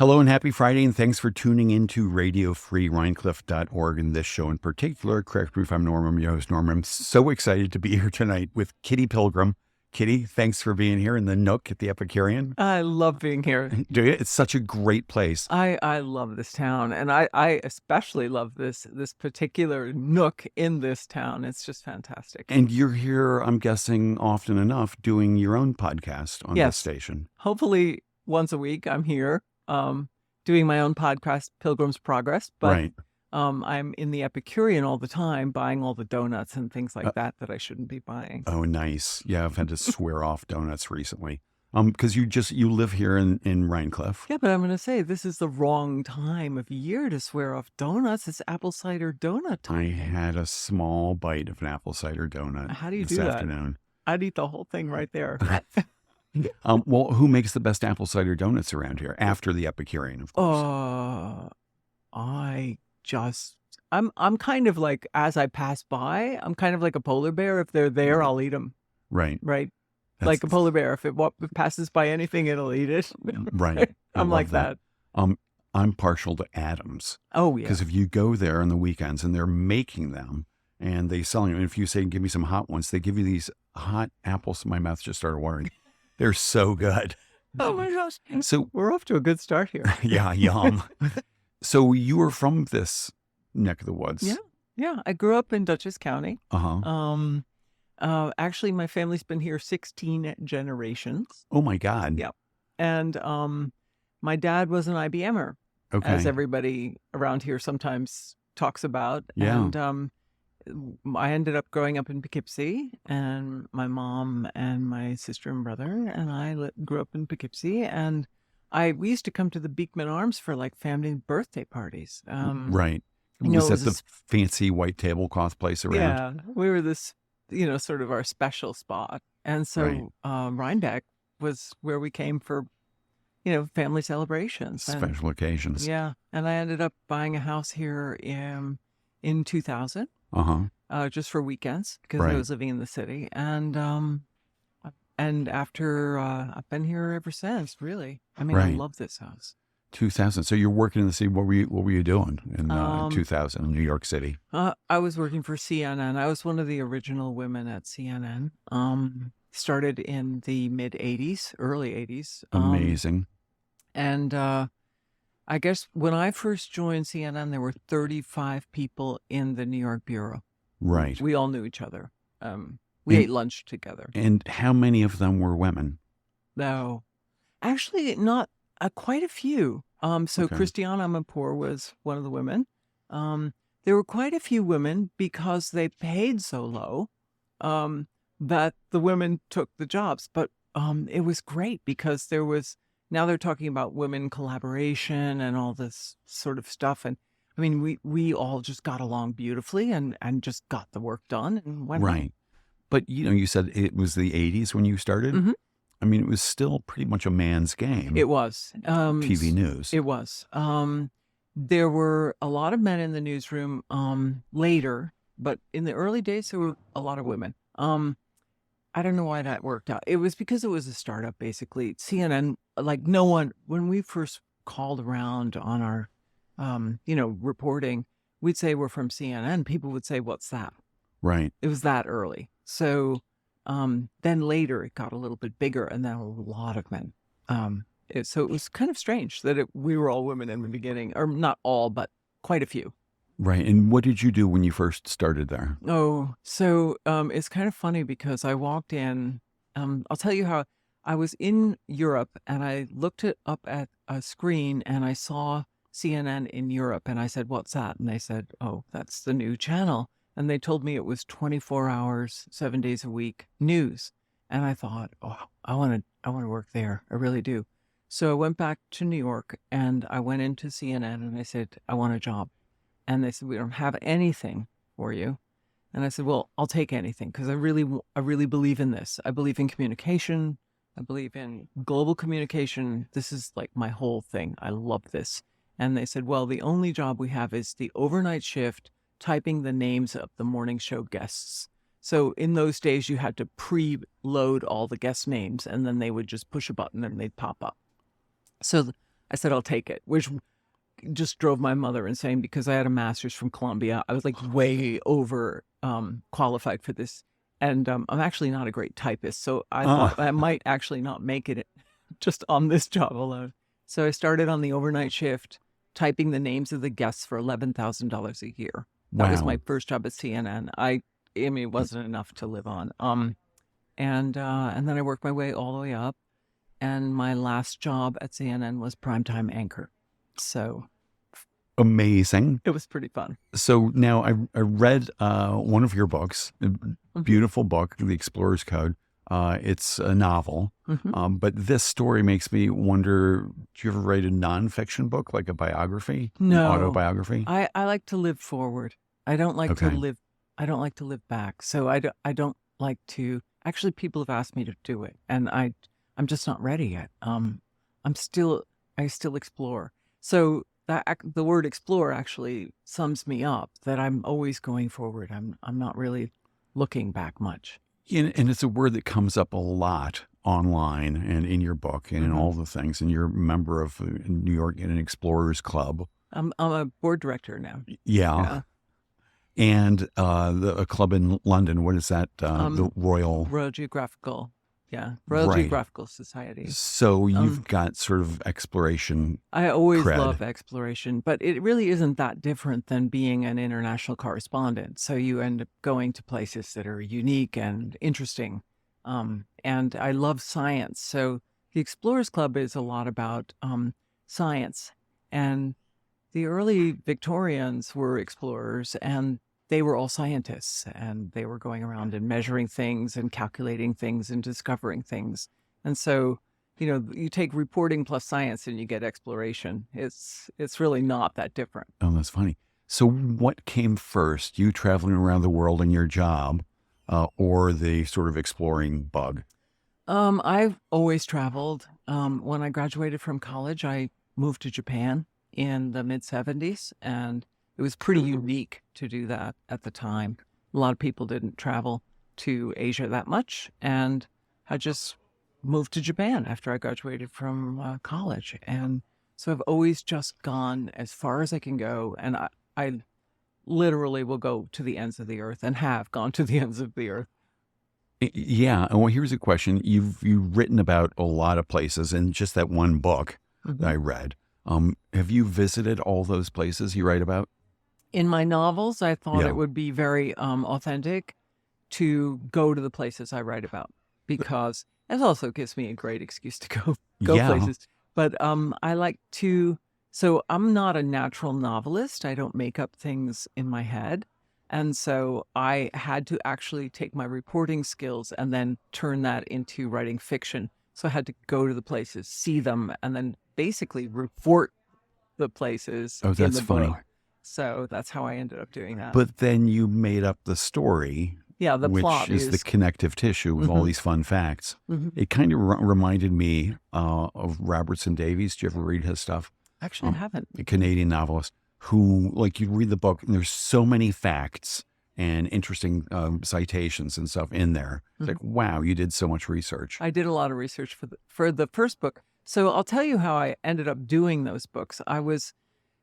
Hello and happy Friday, and thanks for tuning in to RadioFreeRhinecliff.org. And this show in particular, correct me if I'm Norm, I'm your host, Norm. I'm so excited to be here tonight with Kitty Pilgrim. Kitty, thanks for being here in the Nook at the Epicurean. I love being here. Do you? It's such a great place. I love this town, and I especially love this particular nook in this town. It's just fantastic. And you're here, I'm guessing, often enough doing your own podcast on this station. Hopefully once a week I'm here doing my own podcast, Pilgrim's Progress. But I'm in the Epicurean all the time, buying all the donuts and things like that I shouldn't be buying. Oh, nice. Yeah, I've had to swear off donuts recently. Because you live here in Rhinecliff. Yeah, but I'm going to say this is the wrong time of year to swear off donuts. It's apple cider donut time. I had a small bite of an apple cider donut. How do you this do afternoon. that? I'd eat the whole thing right there. Well, who makes the best apple cider donuts around here after the Epicurean, of course? I'm kind of like, as I pass by, I'm kind of like a polar bear. If they're there, I'll eat them. Right. Like a polar bear. If it passes by anything, it'll eat it. Right. I'm like that. I'm partial to Adams. Oh, yeah. Because if you go there on the weekends and they're making them and they sell them, and if you say, give me some hot ones, they give you these hot apples. My mouth just started watering. They're so good. Oh my gosh. So we're off to a good start here. Yeah, yum. So you were from this neck of the woods. Yeah. I grew up in Dutchess County. Uh-huh. Actually, my family's been here 16 generations. Oh my God. Yep. And my dad was an IBMer, as everybody around here sometimes talks about. Yeah. And I ended up growing up in Poughkeepsie, and my mom and my sister and brother and I grew up in Poughkeepsie, and we used to come to the Beekman Arms for like family birthday parties. Right. Was that the fancy white tablecloth place around? Yeah, we were this, sort of our special spot. And so Rhinebeck was where we came for, family celebrations. Special occasions. Yeah. And I ended up buying a house here in 2000. Just for weekends because I was living in the city. And after, I've been here ever since, really. I mean, I love this house. 2000. So you're working in the city. What were you doing in 2000 in New York City? I was working for CNN. I was one of the original women at CNN. Started in the mid 80s, early 80s. Amazing. And I guess when I first joined CNN, there were 35 people in the New York bureau. Right. We all knew each other. We ate lunch together. And how many of them were women? No, actually not quite a few. Christiana Amanpour was one of the women. There were quite a few women because they paid so low that the women took the jobs. But it was great because now they're talking about women collaboration and all this sort of stuff. And I mean, we all just got along beautifully and just got the work done and went right. But, you said it was the 80s when you started. Mm-hmm. I mean, it was still pretty much a man's game. It was. TV news. It was. There were a lot of men in the newsroom later, but in the early days, there were a lot of women. I don't know why that worked out. It was because it was a startup, basically. CNN, like no one, when we first called around on our, reporting, we'd say we're from CNN. People would say, what's that? Right. It was that early. So then later it got a little bit bigger and then a lot of men. So it was kind of strange that we were all women in the beginning, or not all, but quite a few. Right. And what did you do when you first started there? Oh, so it's kind of funny because I walked in. I'll tell you how I was in Europe and I looked it up at a screen and I saw CNN in Europe and I said, what's that? And they said, oh, that's the new channel. And they told me it was 24 hours, 7 days a week news. And I thought, oh, I want to work there. I really do. So I went back to New York and I went into CNN and I said, I want a job. And they said, we don't have anything for you. And I said, well, I'll take anything because I really believe in this. I believe in communication. I believe in global communication. This is like my whole thing. I love this. And they said, well, the only job we have is the overnight shift, typing the names of the morning show guests. So in those days, you had to pre-load all the guest names and then they would just push a button and they'd pop up. So I said, I'll take it, which just drove my mother insane because I had a master's from Columbia. I was like way over qualified for this. And I'm actually not a great typist. So I thought I might actually not make it just on this job alone. So I started on the overnight shift, typing the names of the guests for $11,000 a year. That was my first job at CNN. I mean, it wasn't enough to live on. And then I worked my way all the way up. And my last job at CNN was primetime anchor. So amazing. It was pretty fun. So now I read one of your books, a beautiful book, The Explorer's Code. It's a novel, but this story makes me wonder, do you ever write a nonfiction book, like a biography? No. An autobiography? I like to live forward. I don't like to live. I don't like to live back. So I don't like to, actually people have asked me to do it and I'm just not ready yet. I still explore. So the word explore actually sums me up, that I'm always going forward. I'm not really looking back much. And it's a word that comes up a lot online and in your book and in all the things. And you're a member of New York in an Explorers Club. I'm a board director now. Yeah. And a club in London. What is that? The Royal Geographical. Yeah, Royal Geographical Society. So you've got sort of exploration. I always love exploration, but it really isn't that different than being an international correspondent. So you end up going to places that are unique and interesting. And I love science. So the Explorers Club is a lot about science. And the early Victorians were explorers, and they were all scientists, and they were going around and measuring things and calculating things and discovering things. And so, you take reporting plus science and you get exploration. It's really not that different. Oh, that's funny. So what came first, you traveling around the world in your job or the sort of exploring bug? I've always traveled. When I graduated from college, I moved to Japan in the mid-'70s, and it was pretty unique to do that at the time. A lot of people didn't travel to Asia that much, and I just moved to Japan after I graduated from college. And so I've always just gone as far as I can go, and I literally will go to the ends of the earth and have gone to the ends of the earth. Yeah. Well, here's a question. You've written about a lot of places in just that one book that I read. Have you visited all those places you write about? In my novels, I thought it would be very authentic to go to the places I write about, because it also gives me a great excuse to go places. But I like to, so I'm not a natural novelist. I don't make up things in my head. And so I had to actually take my reporting skills and then turn that into writing fiction. So I had to go to the places, see them, and then basically report the places. Oh, that's funny. Book. So that's how I ended up doing that. But then you made up the story. Yeah, the plot is the connective tissue with all these fun facts. It kind of reminded me of Robertson Davies. Do you ever read his stuff? Actually, I haven't. A Canadian novelist who, like, you read the book and there's so many facts and interesting citations and stuff in there. It's like, wow, you did so much research. I did a lot of research for the first book. So I'll tell you how I ended up doing those books. I was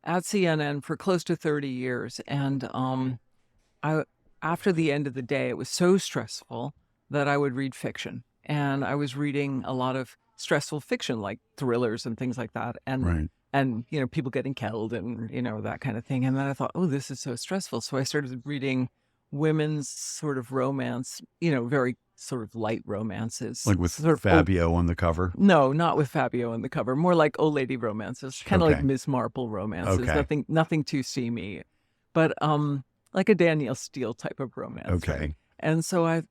at CNN for close to 30 years. And after the end of the day, it was so stressful that I would read fiction. And I was reading a lot of stressful fiction, like thrillers and things like that. And, and people getting killed and, that kind of thing. And then I thought, oh, this is so stressful. So I started reading women's sort of romance, very sort of light romances. Like with Fabio on the cover? No, not with Fabio on the cover. More like old lady romances, kind of like Miss Marple romances. Nothing too steamy, but like a Danielle Steele type of romance. Okay. Right? And so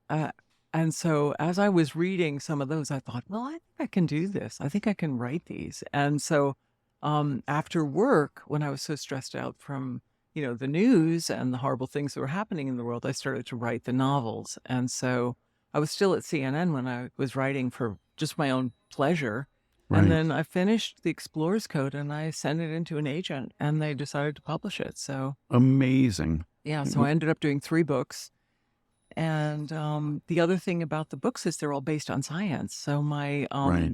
so as I was reading some of those, I thought, well, I think I can do this. I think I can write these. And so after work, when I was so stressed out from the news and the horrible things that were happening in the world, I started to write the novels. And so I was still at CNN when I was writing for just my own pleasure. Right. And then I finished The Explorer's Code and I sent it into an agent and they decided to publish it. So amazing. Yeah. So I ended up doing 3 books. And the other thing about the books is they're all based on science. So my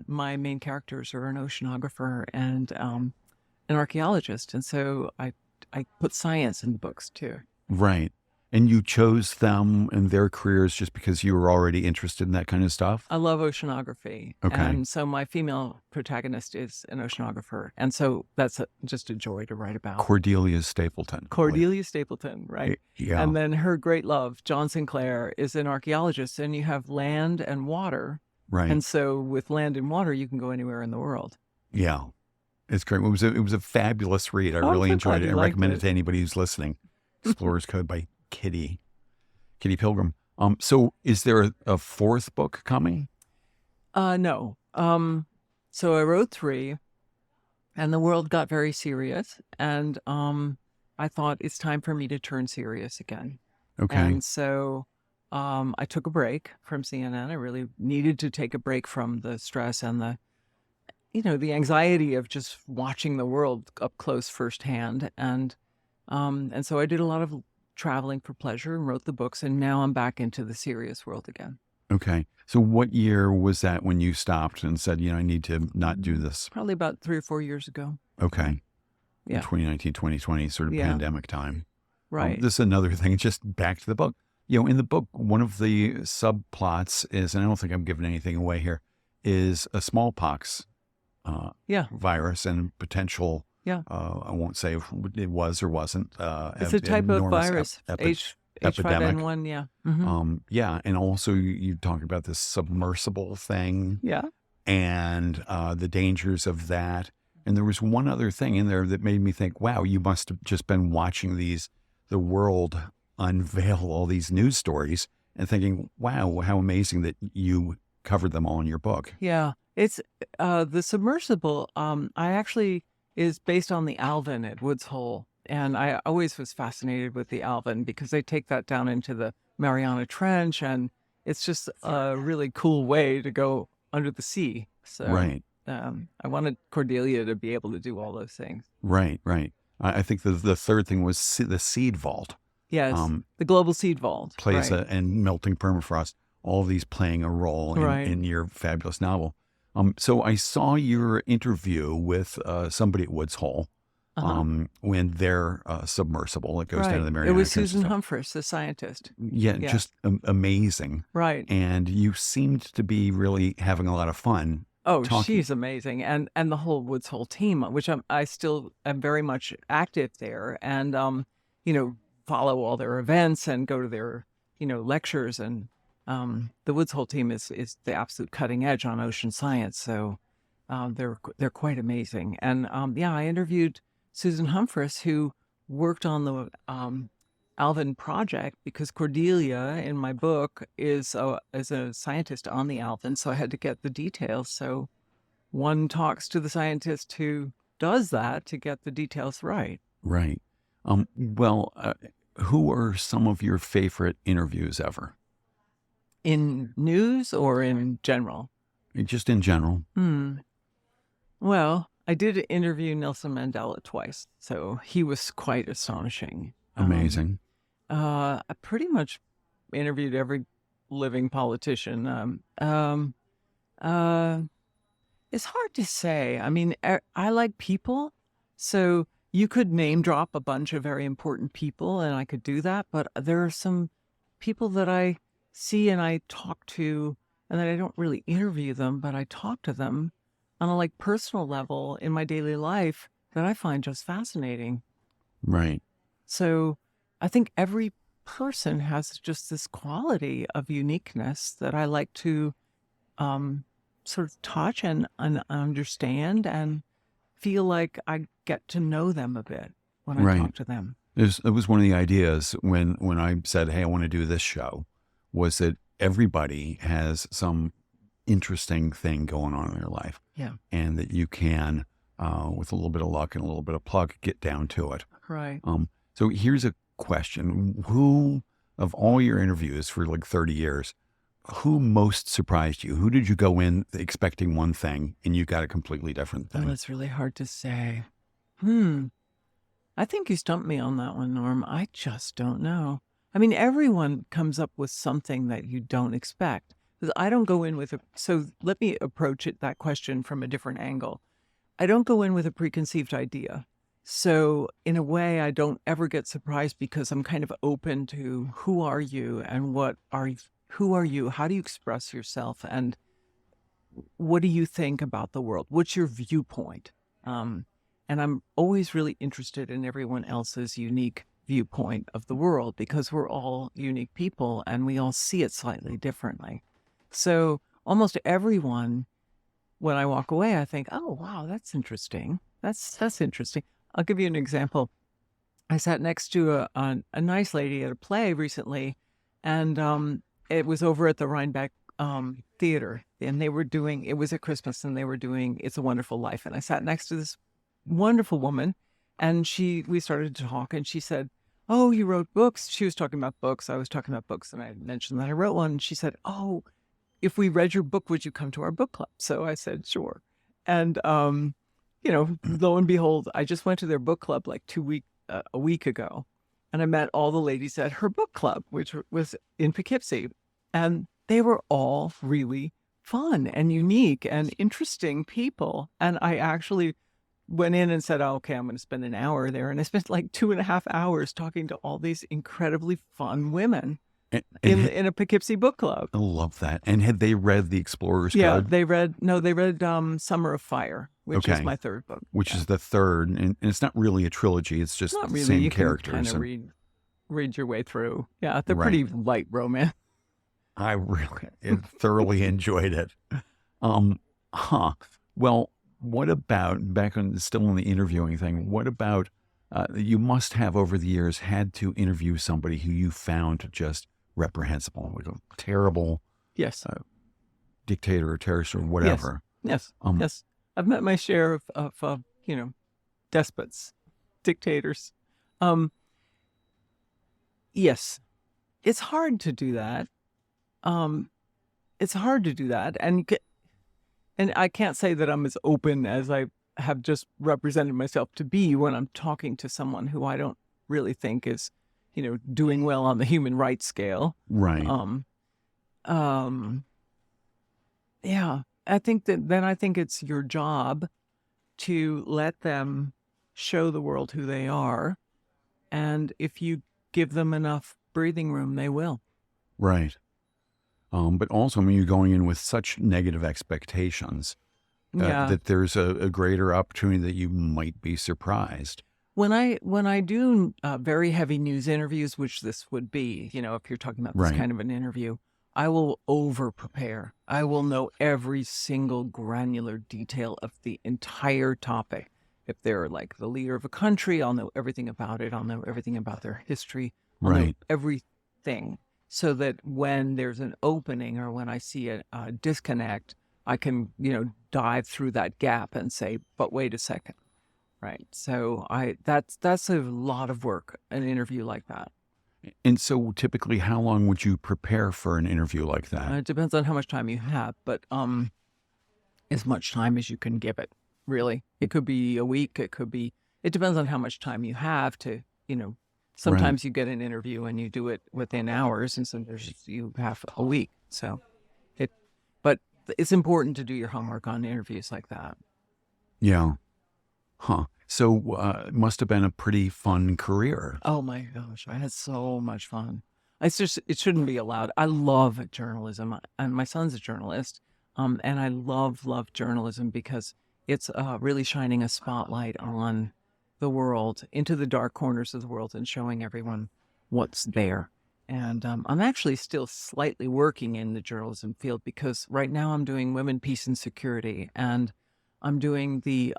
main characters are an oceanographer and an archaeologist, and so I put science in the books too. Right. And you chose them and their careers just because you were already interested in that kind of stuff? I love oceanography. Okay. And so my female protagonist is an oceanographer. And so that's just a joy to write about. Cordelia Stapleton. Cordelia Stapleton, right. Yeah. And then her great love, John Sinclair, is an archaeologist, and you have land and water. Right. And so with land and water, you can go anywhere in the world. Yeah. It's great. It was a fabulous read. I really enjoyed it. I recommend it to anybody who's listening. Explorer's Code by Kitty Pilgrim. So is there a fourth book coming? No. So I wrote 3, and the world got very serious, and I thought it's time for me to turn serious again. Okay. And so I took a break from CNN. I really needed to take a break from the stress and the anxiety of just watching the world up close firsthand. And so I did a lot of traveling for pleasure and wrote the books, and now I'm back into the serious world again. Okay. So what year was that when you stopped and said, I need to not do this? Probably about 3 or 4 years ago. Okay. Yeah. 2019, 2020, sort of pandemic time. Right. This is another thing, just back to the book. In the book, one of the subplots is, and I don't think I'm giving anything away here, is a smallpox virus and potential. I won't say if it was or wasn't. It's a type of virus, H5N1, yeah. Mm-hmm. And also you talk about this submersible thing. Yeah. And the dangers of that. And there was one other thing in there that made me think, wow, you must have just been watching the world unveil all these news stories and thinking, wow, how amazing that you covered them all in your book. Yeah. It's the submersible, I actually is based on the Alvin at Woods Hole. And I always was fascinated with the Alvin because they take that down into the Mariana Trench, and it's just a really cool way to go under the sea. So right. I wanted Cordelia to be able to do all those things. Right. I think the third thing was the seed vault. Yes, the global seed vault. Plays and melting permafrost, all of these playing a role in your fabulous novel. So I saw your interview with somebody at Woods Hole when they're submersible. It goes down to the Mariana Trench. It was Susan Humphreys, the scientist. Yeah, just amazing. Right. And you seemed to be really having a lot of fun. Oh, she's amazing. And the whole Woods Hole team, which I still am very much active there, and, follow all their events and go to their, lectures. And the Woods Hole team is the absolute cutting edge on ocean science. So they're quite amazing. And I interviewed Susan Humphreys, who worked on the Alvin project, because Cordelia in my book is a scientist on the Alvin. So I had to get the details. So one talks to the scientist who does that to get the details right. Right. Who are some of your favorite interviews ever? In news or in general? Just in general. Well, I did interview Nelson Mandela twice, so he was quite astonishing. Amazing. I pretty much interviewed every living politician. It's hard to say. I mean, I like people, so you could name drop a bunch of very important people, and I could do that. But there are some people that I see and I talk to, and that I don't really interview them, but I talk to them on a personal level in my daily life that I find just fascinating. Right. So I think every person has just this quality of uniqueness that I like to sort of touch and understand and feel like I get to know them a bit when I talk to them. It was one of the ideas when I said, hey, I want to do this show, was that everybody has some interesting thing going on in their life. Yeah. And that you can, with a little bit of luck and a little bit of pluck, get down to it. Right. So here's a question. Who, of all your interviews for 30 years, who most surprised you? Who did you go in expecting one thing and you got a completely different thing? Oh, that's really hard to say. I think you stumped me on that one, Norm. I just don't know. I mean, everyone comes up with something that you don't expect. 'Cause I don't go in with so let me approach that question from a different angle. I don't go in with a preconceived idea. So in a way, I don't ever get surprised because I'm kind of open to who are you and who are you? How do you express yourself? And what do you think about the world? What's your viewpoint? And I'm always really interested in everyone else's unique viewpoint of the world because we're all unique people and we all see it slightly differently. So almost everyone, when I walk away, I think, oh, wow, that's interesting. That's interesting. I'll give you an example. I sat next to a nice lady at a play recently, and it was over at the Rhinebeck Theater, and they were doing, it was at Christmas, and they were doing It's a Wonderful Life. And I sat next to this wonderful woman, and we started to talk, and she said, oh, you wrote books. She was talking about books. I was talking about books, and I mentioned that I wrote one. And she said, oh, if we read your book, would you come to our book club? So I said, sure. And, lo and behold, I just went to their book club like a week ago, and I met all the ladies at her book club, which was in Poughkeepsie, and they were all really fun and unique and interesting people. And I actually went in and said, oh, okay, I'm going to spend an hour there. And I spent like 2.5 hours talking to all these incredibly fun women in a Poughkeepsie book club. I love that. And had they read The Explorer's Code? Yeah, they read Summer of Fire, which is my third book. Which is the third. And it's not really a trilogy. It's just not the really. same You characters. Can kind of read your way through. Yeah, they're pretty light romance. I really thoroughly enjoyed it. Well, what about, still on the interviewing thing, what about, you must have over the years had to interview somebody who you found just reprehensible, like a terrible dictator or terrorist or whatever. Yes. I've met my share of despots, dictators. Yes, it's hard to do that. And I can't say that I'm as open as I have just represented myself to be when I'm talking to someone who I don't really think is, doing well on the human rights scale. Right. Yeah, I think it's your job to let them show the world who they are. And if you give them enough breathing room, they will. Right. But also, you're going in with such negative expectations that there's a greater opportunity that you might be surprised. When I do very heavy news interviews, which this would be, if you're talking about this kind of an interview, I will over prepare. I will know every single granular detail of the entire topic. If they're like the leader of a country, I'll know everything about it. I'll know everything about their history. I'll know everything. So that when there's an opening or when I see a disconnect, I can, dive through that gap and say, but wait a second. Right. So that's a lot of work, an interview like that. And so typically, how long would you prepare for an interview like that? It depends on how much time you have, but as much time as you can give it, really. It could be a week. It depends on how much time you have to, sometimes you get an interview and you do it within hours, and sometimes you have a week. So but it's important to do your homework on interviews like that. Yeah. Huh. So it must have been a pretty fun career. Oh my gosh, I had so much fun. It shouldn't be allowed. I love journalism, and my son's a journalist, and I love journalism because it's really shining a spotlight on the world, into the dark corners of the world, and showing everyone what's there. And I'm actually still slightly working in the journalism field because right now I'm doing Women, Peace, and Security, and I'm doing the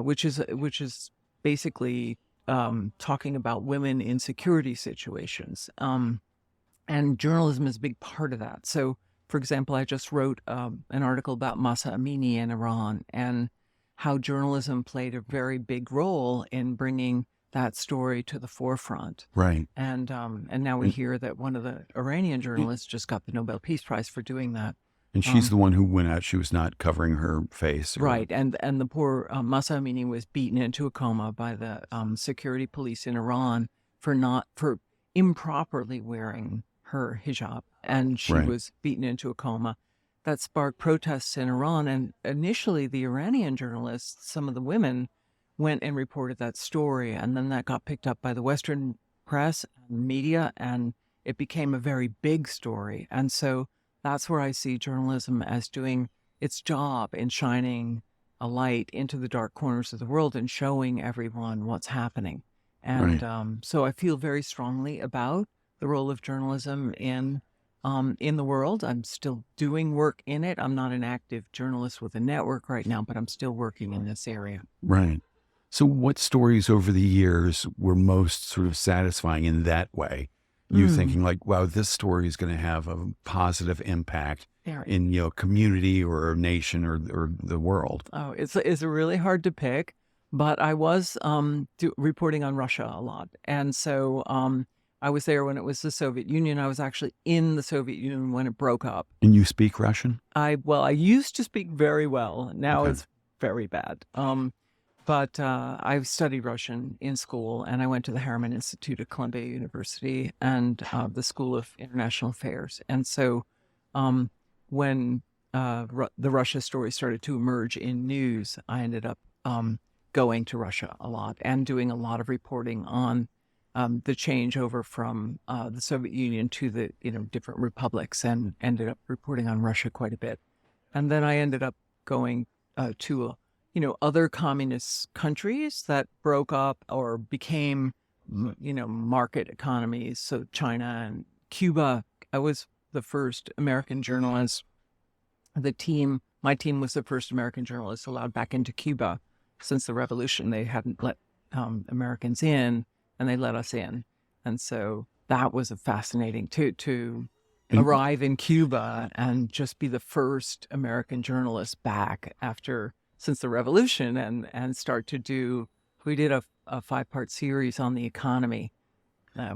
which is basically talking about women in security situations, and journalism is a big part of that. So, for example, I just wrote an article about Mahsa Amini in Iran and how journalism played a very big role in bringing that story to the forefront. Right. And now we hear that one of the Iranian journalists just got the Nobel Peace Prize for doing that. And she's the one who went out. She was not covering her face. Right. And the poor Mahsa Amini was beaten into a coma by the security police in Iran for improperly wearing her hijab, and she Right. was beaten into a coma. That sparked protests in Iran. And initially, the Iranian journalists, some of the women, went and reported that story. And then that got picked up by the Western press and media, and it became a very big story. And so that's where I see journalism as doing its job in shining a light into the dark corners of the world and showing everyone what's happening. And so I feel very strongly about the role of journalism in the world. I'm still doing work in it. I'm not an active journalist with a network right now, but I'm still working in this area. Right. So what stories over the years were most sort of satisfying in that way? You thinking like, wow, this story is going to have a positive impact in, community or a nation or the world. Oh, it's really hard to pick, but I was reporting on Russia a lot. And so I was there when it was the Soviet Union. I was actually in the Soviet Union when it broke up. And you speak Russian? I used to speak very well. Now it's very bad. But I studied Russian in school, and I went to the Harriman Institute at Columbia University and the School of International Affairs. And so when the Russia story started to emerge in news, I ended up going to Russia a lot and doing a lot of reporting on the changeover from the Soviet Union to the different republics, and ended up reporting on Russia quite a bit. And then I ended up going to other communist countries that broke up or became, market economies. So China and Cuba. I was the first American journalist. My team was the first American journalist allowed back into Cuba since the revolution. They hadn't let Americans in, and they let us in. And so that was fascinating to arrive in Cuba and just be the first American journalist back since the revolution, and start to do, we did a 5-part series on the economy,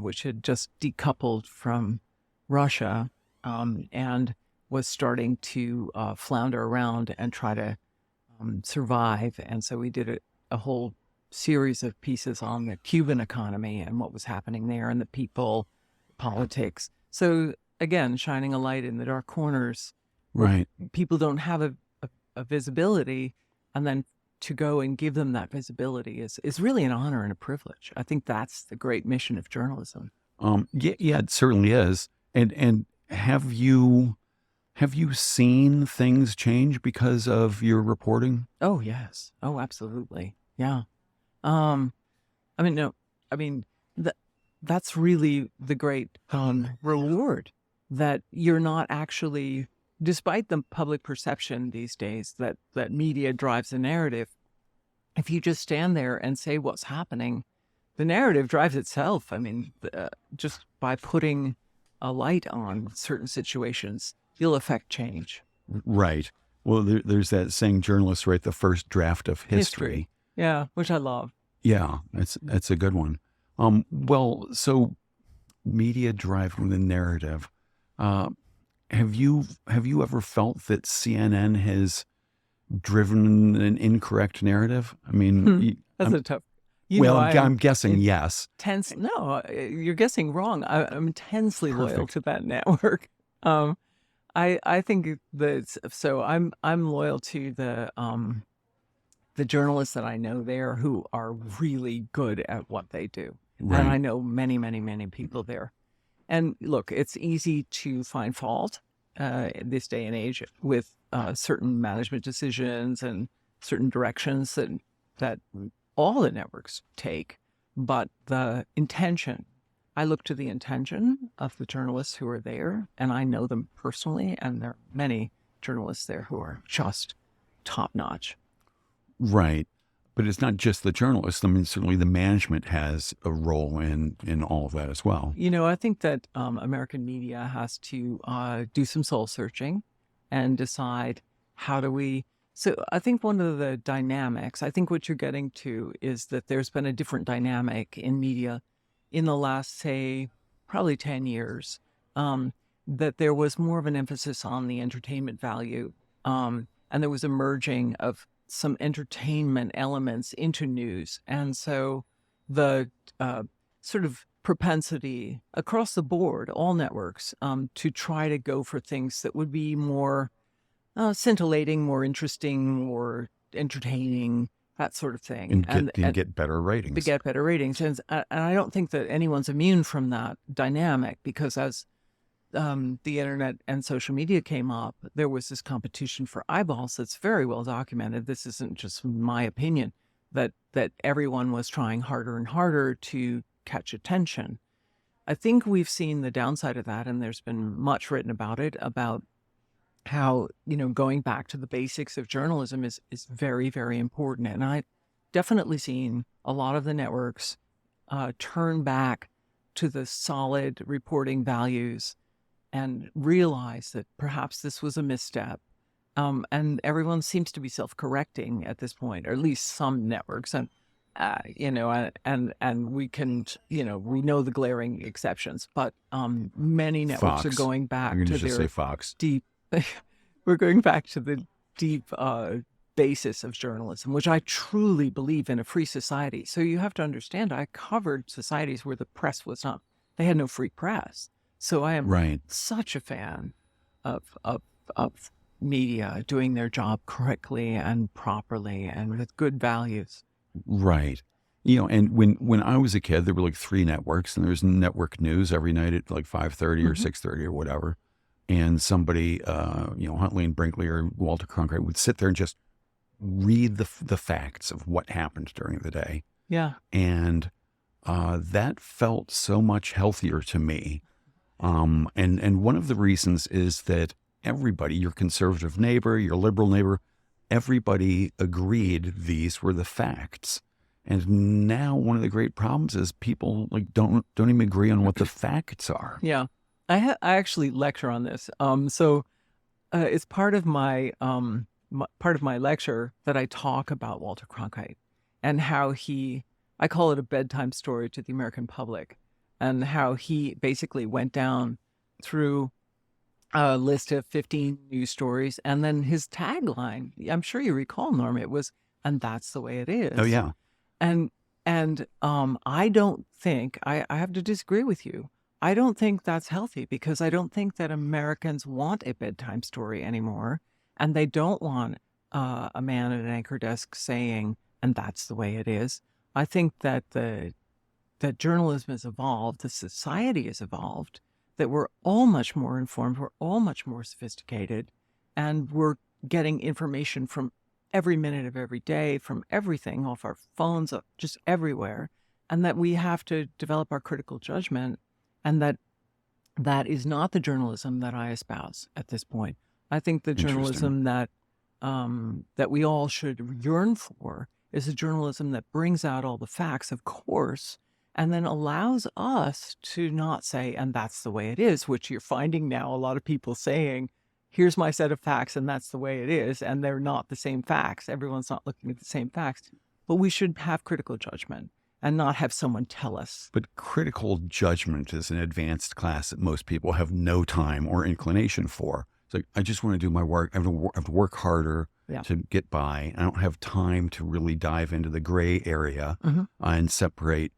which had just decoupled from Russia, and was starting to flounder around and try to survive. And so we did a whole series of pieces on the Cuban economy and what was happening there, and the people, politics. So again, shining a light in the dark corners. Right. People don't have a visibility. And then to go and give them that visibility is really an honor and a privilege. I think that's the great mission of journalism. Yeah, it certainly is. And have you seen things change because of your reporting? Oh, yes. Oh, absolutely. Yeah. That's really the great reward, that you're not actually, despite the public perception these days that media drives the narrative, if you just stand there and say what's happening, the narrative drives itself. Just by putting a light on certain situations, you'll affect change. Right. Well, there's that saying, journalists write the first draft of history. Yeah, which I love. Yeah, that's a good one. Well, so media driving the narrative. Have you ever felt that CNN has driven an incorrect narrative? That's a tough. I'm guessing yes. No, you're guessing wrong. I'm intensely loyal to that network. I think that, so I'm loyal to the journalists that I know there who are really good at what they do. Right. And I know many, many, many people there. And look, it's easy to find fault in this day and age with certain management decisions and certain directions that all the networks take. But the intention, I look to the intention of the journalists who are there, and I know them personally, and there are many journalists there who are just top-notch. Right. But it's not just the journalists. Certainly the management has a role in all of that as well. I think that American media has to do some soul searching and decide, how do we... So I think one of the dynamics, I think what you're getting to is that there's been a different dynamic in media in the last, say, probably 10 years, that there was more of an emphasis on the entertainment value, and there was a merging of some entertainment elements into news. And so the sort of propensity across the board, all networks, to try to go for things that would be more scintillating, more interesting, more entertaining, that sort of thing, and get better ratings. To get better ratings, and I don't think that anyone's immune from that dynamic, because as the internet and social media came up, there was this competition for eyeballs that's very well documented. This isn't just my opinion, that everyone was trying harder and harder to catch attention. I think we've seen the downside of that, and there's been much written about it, about how, going back to the basics of journalism is very, very important. And I've definitely seen a lot of the networks turn back to the solid reporting values and realize that perhaps this was a misstep. And everyone seems to be self-correcting at this point, or at least some networks. And, and we can, we know the glaring exceptions, but many networks Fox. are going back I'm to gonna just their say Fox. deep, we're going back to the deep basis of journalism, which I truly believe in a free society. So you have to understand, I covered societies where the press was not, they had no free press. So I am such a fan of media doing their job correctly and properly and with good values. Right. And when I was a kid, there were like 3 networks, and there was network news every night at like 5:30 or 6:30 or whatever. And somebody, Huntley and Brinkley or Walter Cronkite would sit there and just read the facts of what happened during the day. Yeah. And that felt so much healthier to me. And one of the reasons is that everybody, your conservative neighbor, your liberal neighbor, everybody agreed these were the facts. And now one of the great problems is people don't even agree on what the facts are. Yeah. I actually lecture on this. So it's part of my lecture that I talk about Walter Cronkite and how I call it a bedtime story to the American public, and how he basically went down through a list of 15 news stories, and then his tagline, I'm sure you recall, Norm, it was, "And that's the way it is." Oh yeah. And I don't think, I have to disagree with you. I don't think that's healthy, because I don't think that Americans want a bedtime story anymore. And they don't want a man at an anchor desk saying, "And that's the way it is." I think that that journalism has evolved, the society has evolved, that we're all much more informed, we're all much more sophisticated, and we're getting information from every minute of every day, from everything, off our phones, just everywhere, and that we have to develop our critical judgment, and that is not the journalism that I espouse at this point. I think the journalism that we all should yearn for is a journalism that brings out all the facts, of course, and then allows us to not say, "And that's the way it is," which you're finding now a lot of people saying, "Here's my set of facts, and that's the way it is," and they're not the same facts. Everyone's not looking at the same facts. But we should have critical judgment and not have someone tell us. But critical judgment is an advanced class that most people have no time or inclination for. It's like, I just want to do my work. I have to work harder to get by. I don't have time to really dive into the gray area and separate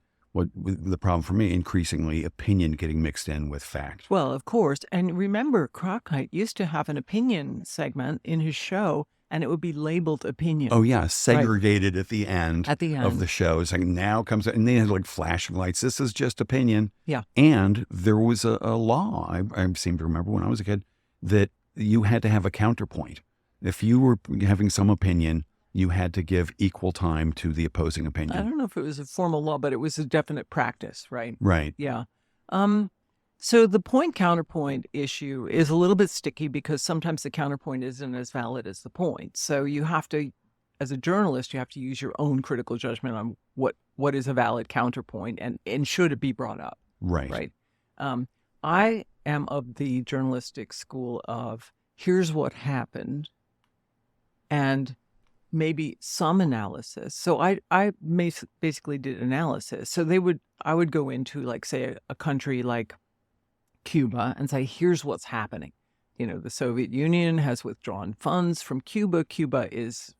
the problem for me, increasingly opinion getting mixed in with fact. Well, of course. And remember, Cronkite used to have an opinion segment in his show, and it would be labeled opinion. Oh, yeah. Segregated at the end of the show. It's like, now comes, and they had like flashing lights. This is just opinion. Yeah. And there was a law, I seem to remember when I was a kid, that you had to have a counterpoint. If you were having some opinion, you had to give equal time to the opposing opinion. I don't know if it was a formal law, but it was a definite practice, right? Right. Yeah. So the point-counterpoint issue is a little bit sticky, because sometimes the counterpoint isn't as valid as the point. So you have to, as a journalist, you have to use your own critical judgment on what is a valid counterpoint, and should it be brought up. Right. Right. I am of the journalistic school of, here's what happened, and maybe some analysis. So I basically did analysis. So I would go into, like, say, a country like Cuba and say, here's what's happening. The Soviet Union has withdrawn funds from Cuba. Cuba is,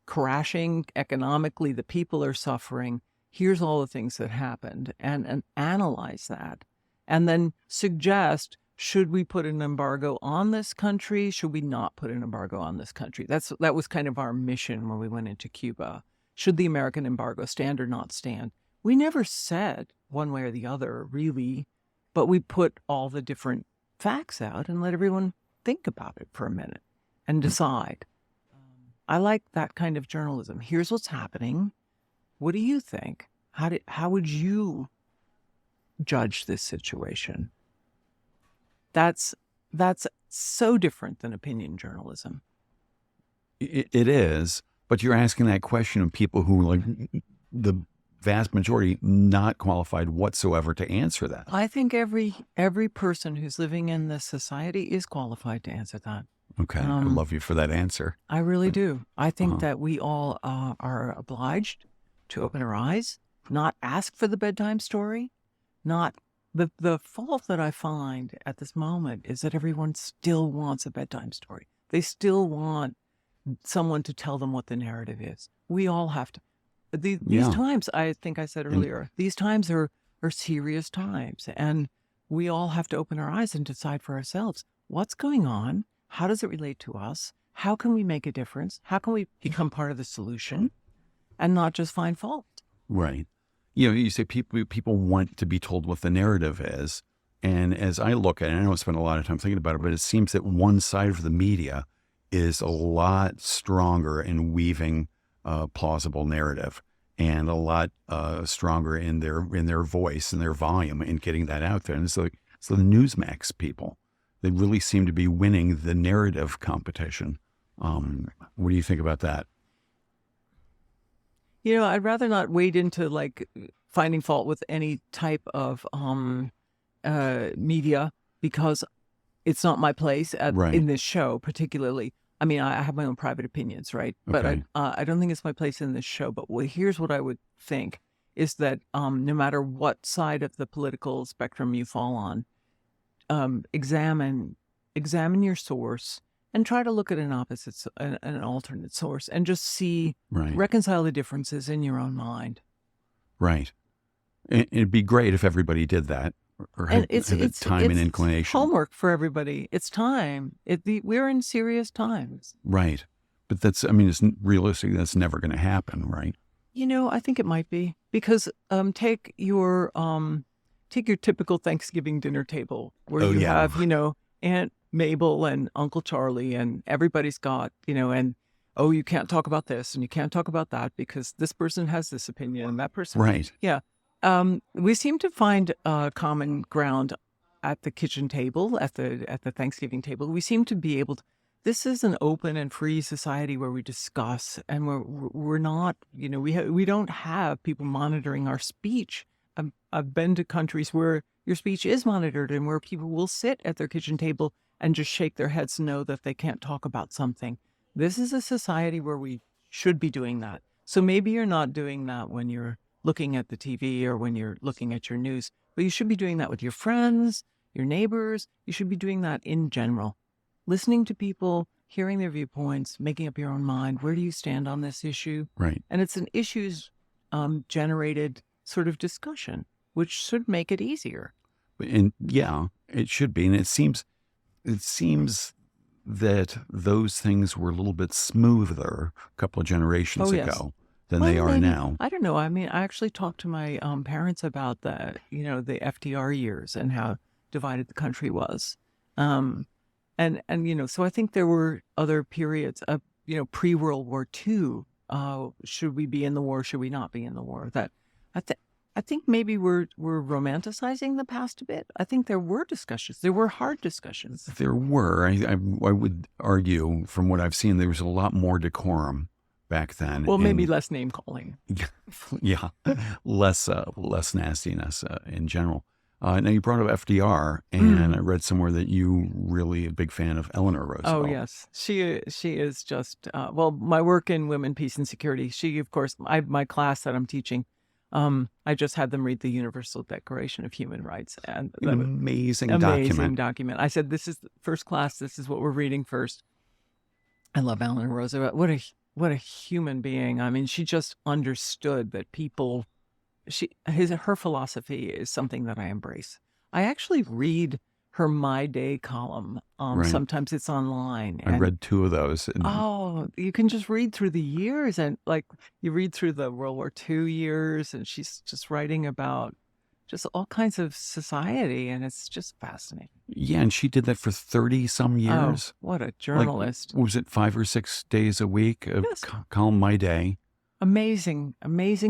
crashing economically. The people are suffering. here's all the things that happened, and analyze that, and then suggest, should we put an embargo on this country? Should we not put an embargo on this country? That was kind of our mission when we went into Cuba. Should the American embargo stand or not stand? We never said one way or the other, really, but we put all the different facts out and let everyone think about it for a minute and decide. I like that kind of journalism. Here's what's happening. What do you think? How would you judge this situation? That's so different than opinion journalism. It is, but you're asking that question of people who, like, the vast majority, not qualified whatsoever to answer that. I think every person who's living in this society is qualified to answer that. Okay, I love you for that answer. I really do. I think that we all are obliged to open our eyes, not ask for the bedtime story, not... The fault that I find at this moment is that everyone still wants a bedtime story. They still want someone to tell them what the narrative is. We all have to. These times, I think I said earlier, these times are serious times. And we all have to open our eyes and decide for ourselves, what's going on? How does it relate to us? How can we make a difference? How can we become part of the solution and not just find fault? Right. You know, you say people want to be told what the narrative is. And as I look at it, I don't spend a lot of time thinking about it, but it seems that one side of the media is a lot stronger in weaving plausible narrative, and a lot stronger in their voice and their volume in getting that out there. And so the Newsmax people, they really seem to be winning the narrative competition. What do you think about that? You know, I'd rather not wade into like finding fault with any type of media, because it's not my place in this show particularly. I mean, I have my own private opinions, right? Okay. But I don't think it's my place in this show. But here's what I would think is that no matter what side of the political spectrum you fall on, examine your source. And try to look at an alternate source, and just see, reconcile the differences in your own mind. Right. It'd be great if everybody did that, or had time and inclination. Homework for everybody. It's time. We're in serious times. Right. But it's realistic. That's never going to happen, right? You know, I think it might be, because take your typical Thanksgiving dinner table where you have, Aunt Mabel and Uncle Charlie, and everybody's got, and, oh, you can't talk about this and you can't talk about that because this person has this opinion and that person. Right. Yeah. We seem to find common ground at the kitchen table, at the Thanksgiving table. We seem to be able to, this is an open and free society where we discuss, and we're not, we don't have people monitoring our speech. I've been to countries where your speech is monitored, and where people will sit at their kitchen table and just shake their heads to know that they can't talk about something. This is a society where we should be doing that. So maybe you're not doing that when you're looking at the TV or when you're looking at your news, but you should be doing that with your friends, your neighbors. You should be doing that in general. Listening to people, hearing their viewpoints, making up your own mind. Where do you stand on this issue? Right. And it's an issues generated sort of discussion, which should make it easier. And yeah, it should be. And it seems that those things were a little bit smoother a couple of generations ago than they are now. I don't know. I mean, I actually talked to my parents about the FDR years and how divided the country was. And so I think there were other periods of, pre-World War II. Should we be in the war? Should we not be in the war? That I think maybe we're romanticizing the past a bit. I think there were discussions. There were hard discussions. There were. I would argue, from what I've seen, there was a lot more decorum back then. Well, maybe less name calling. Yeah, less nastiness in general. Now, you brought up FDR, and I read somewhere that you really a big fan of Eleanor Roosevelt. Oh, yes. She is just, my work in women, peace, and security, she, of course, my class that I'm teaching, I just had them read the Universal Declaration of Human Rights. And an amazing document. I said, this is the first class. This is what we're reading first. I love Eleanor Roosevelt. What a human being. I mean, she just understood that people her philosophy is something that I embrace. I actually read her My Day column. Right. Sometimes it's online. I read 2 of those. Oh, you can just read through the years, and like you read through the World War II years, and she's just writing about just all kinds of society, and it's just fascinating. Yeah, and she did that for 30 some years. Oh, what a journalist. Like, was it 5 or 6 days a week of Yes. column My Day? Amazing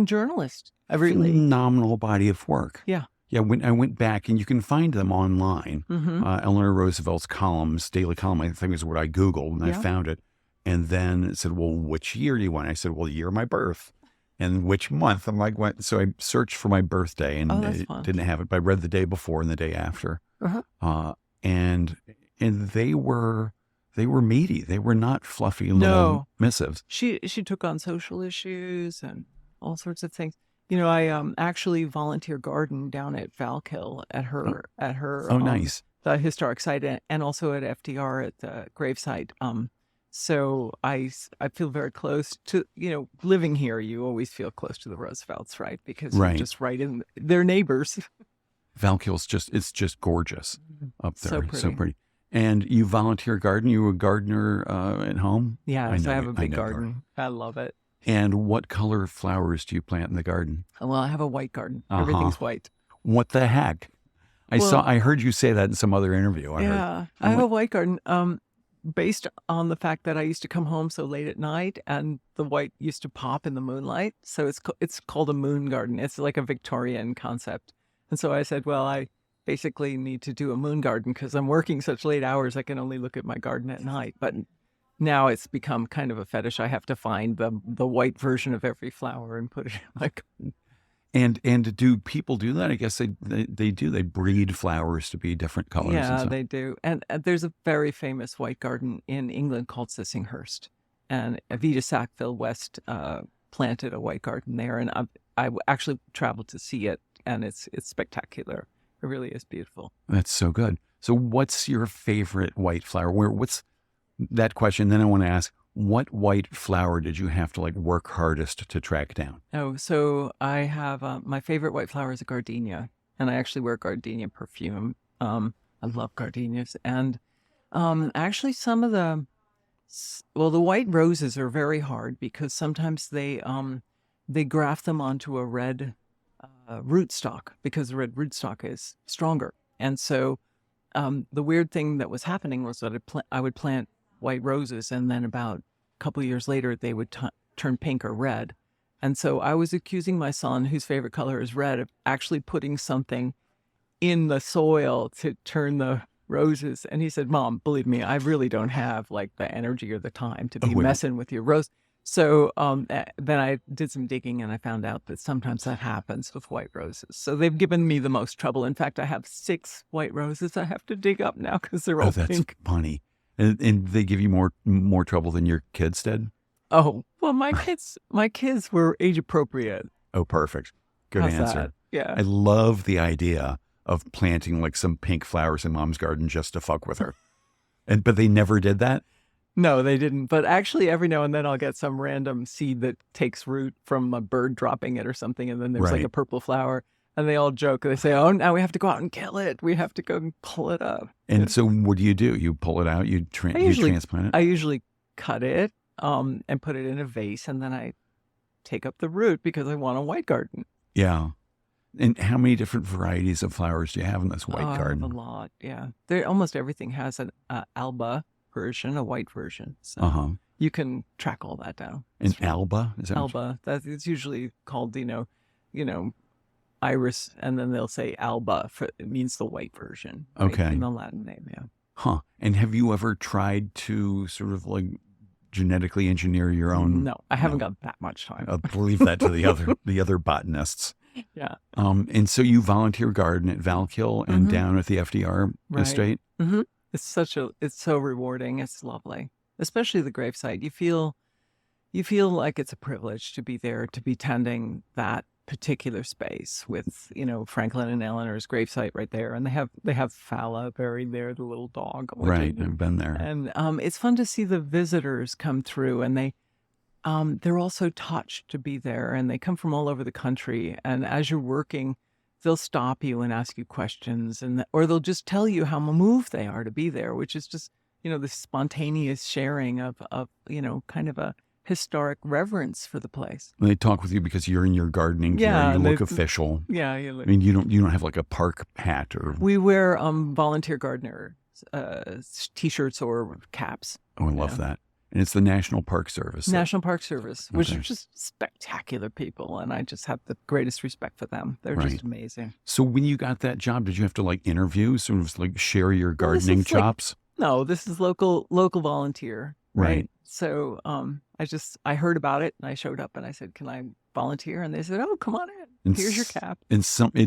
journalist. Really. Phenomenal body of work. Yeah. Yeah, when I went back, and you can find them online. Mm-hmm. Eleanor Roosevelt's columns, daily column, I think is what I Googled, and I found it. And then it said, well, which year do you want? I said, well, the year of my birth. And which month? I'm like, what? So I searched for my birthday, and it didn't have it, but I read the day before and the day after. Uh-huh. And they were meaty. They were not fluffy little missives. She took on social issues and all sorts of things. You know, I actually volunteer garden down at Valkill at her Nice. The historic site, and also at FDR at the gravesite. So I feel very close to, living here. You always feel close to the Roosevelts, right? Because you're just right in their neighbors. Valkill's it's just gorgeous up there. So pretty. And you volunteer garden. You a gardener at home? Yeah, I have a big garden. I love it. And what color flowers do you plant in the garden? Well, I have a white garden. Everything's white. What the heck? I heard you say that in some other interview. I have a white garden. Based on the fact that I used to come home so late at night, and the white used to pop in the moonlight. So it's called a moon garden. It's like a Victorian concept. And so I said, well, I basically need to do a moon garden because I'm working such late hours. I can only look at my garden at night. But now it's become kind of a fetish. I have to find the white version of every flower and put it in my garden. And do people do that? I guess they do. They breed flowers to be different colors. Yeah, they do. And there's a very famous white garden in England called Sissinghurst. And Evita Sackville West planted a white garden there. And I actually traveled to see it. And it's spectacular. It really is beautiful. That's so good. So what's your favorite white flower? What's that question? Then I want to ask, what white flower did you have to work hardest to track down? Oh, so I have my favorite white flower is a gardenia, and I actually wear gardenia perfume. I love gardenias, and actually some of the white roses are very hard because sometimes they graft them onto a red rootstock because the red rootstock is stronger, and so the weird thing that was happening was that I would plant white roses, and then about a couple of years later, they would turn pink or red. And so I was accusing my son, whose favorite color is red, of actually putting something in the soil to turn the roses. And he said, Mom, believe me, I really don't have the energy or the time to be messing with your rose. So then I did some digging, and I found out that sometimes that happens with white roses. So they've given me the most trouble. In fact, I have 6 white roses I have to dig up now because they're all that's pink. Funny. And they give you more trouble than your kids did? Oh, well, my kids were age appropriate. Oh, perfect. Good How's answer. that? Yeah. I love the idea of planting some pink flowers in Mom's garden just to fuck with her. But they never did that? No, they didn't. But actually, every now and then I'll get some random seed that takes root from a bird dropping it or something. And then there's a purple flower. And they all joke. They say, oh, now we have to go out and kill it. We have to go and pull it up. And so what do? You pull it out? You transplant it? I usually cut it and put it in a vase. And then I take up the root because I want a white garden. Yeah. And how many different varieties of flowers do you have in this white garden? I have a lot, yeah. Almost everything has an alba version, a white version. So you can track all that down. And alba? Is that alba. It's usually called, iris, and then they'll say alba. It means the white version. Right? Okay. In the Latin name, yeah. Huh. And have you ever tried to sort of genetically engineer your own? No, I haven't got that much time. I'll leave that to the other botanists. Yeah. And so you volunteer garden at Valkill and down at the FDR estate? Mm-hmm. It's so rewarding. It's lovely. Especially the gravesite. You feel like it's a privilege to be there, to be tending that particular space with, Franklin and Eleanor's gravesite right there. And they have Fala buried there, the little dog. Right. I've been there. And it's fun to see the visitors come through, and they're also touched to be there, and they come from all over the country. And as you're working, they'll stop you and ask you questions, or they'll just tell you how moved they are to be there, which is just, the spontaneous sharing of kind of a historic reverence for the place. And they talk with you because you're in your gardening gear. Yeah, You look official. Yeah, I mean, you don't have like a park hat or. We wear volunteer gardener t-shirts or caps. Oh, I love that. And it's the National Park Service. National Park Service, which Okay. are just spectacular people, and I just have the greatest respect for them. They're Right. just amazing. So when you got that job, did you have to like interview, sort of like share your Well, this gardening is like- chops? No, this is local volunteer, right? Right. So I heard about it and I showed up and I said, "Can I volunteer?" And they said, "Oh, come on in. And Here's your cap." And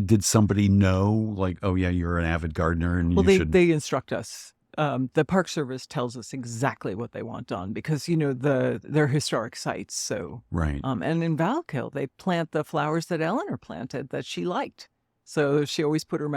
did somebody know, like, oh yeah, you're an avid gardener, and Well, you should. they instruct us. The Park Service tells us exactly what they want done because they're historic sites. So Right. and in Valkill they plant the flowers that Eleanor planted that she liked. So she always put her